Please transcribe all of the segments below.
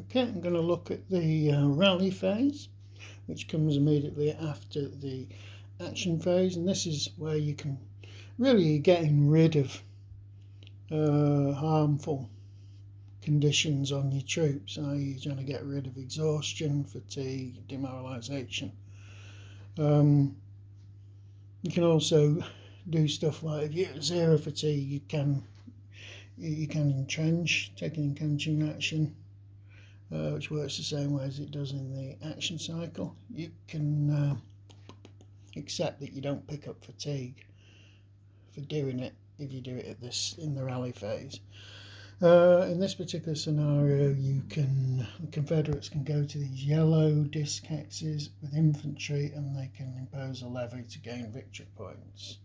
Okay, I'm going to look at the rally phase, which comes immediately after the action phase, and this is where you can really getting rid of harmful conditions on your troops. You're trying to get rid of exhaustion, fatigue, demoralisation. You can also do stuff like, if you're at zero fatigue, you can entrench, take an entrenching action, which works the same way as it does in the action cycle. You can accept that you don't pick up fatigue for doing it if you do it at this in the rally phase. In this particular scenario, the Confederates can go to these yellow disc X's with infantry, and they can impose a levy to gain victory points.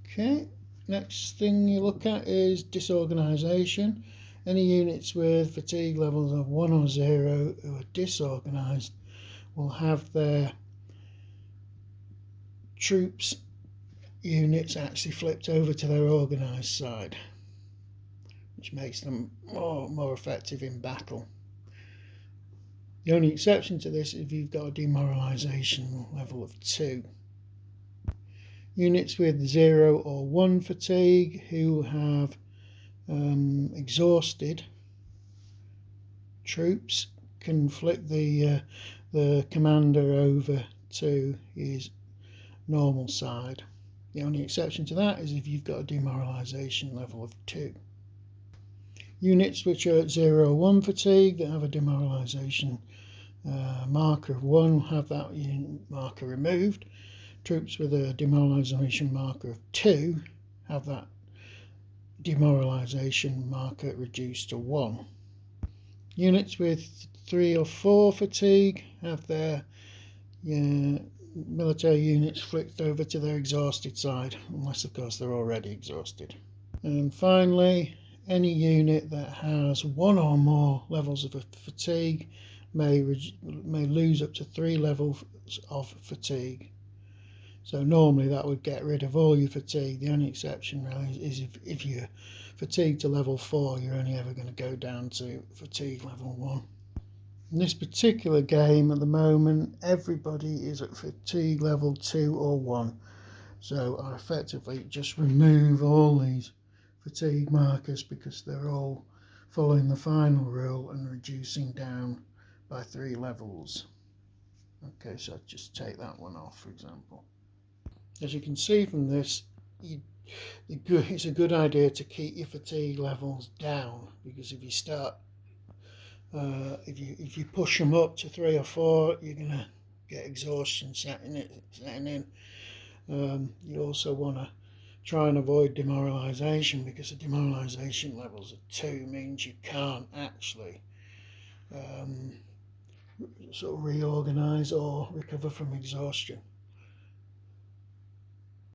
Okay, next thing you look at is disorganisation. Any units with fatigue levels of 1 or 0 who are disorganised will have their troops units actually flipped over to their organised side, which makes them more effective in battle. The only exception to this is if you've got a demoralisation level of 2. Units with 0 or 1 fatigue who have exhausted troops can flip the commander over to his normal side. The only exception to that is if you've got a demoralisation level of 2. Units which are at 0 or 1 fatigue that have a demoralisation marker of 1 have that marker removed. Troops with a demoralisation marker of 2 have that demoralisation marker reduced to 1. Units with 3 or 4 fatigue have their military units flipped over to their exhausted side, unless of course they're already exhausted. And finally, any unit that has 1 or more levels of fatigue may lose up to 3 levels of fatigue. So normally that would get rid of all your fatigue. The only exception really is if you're fatigued to level 4, you're only ever going to go down to fatigue level 1. In this particular game at the moment, everybody is at fatigue level 2 or 1. So I effectively just remove all these fatigue markers because they're all following the final rule and reducing down by 3 levels. Okay, so I'll just take that one off, for example. As you can see from this, it's a good idea to keep your fatigue levels down, because if you start, if you push them up to 3 or 4, you're going to get exhaustion setting in. You also want to try and avoid demoralisation, because the demoralisation levels of 2 means you can't actually sort of reorganise or recover from exhaustion.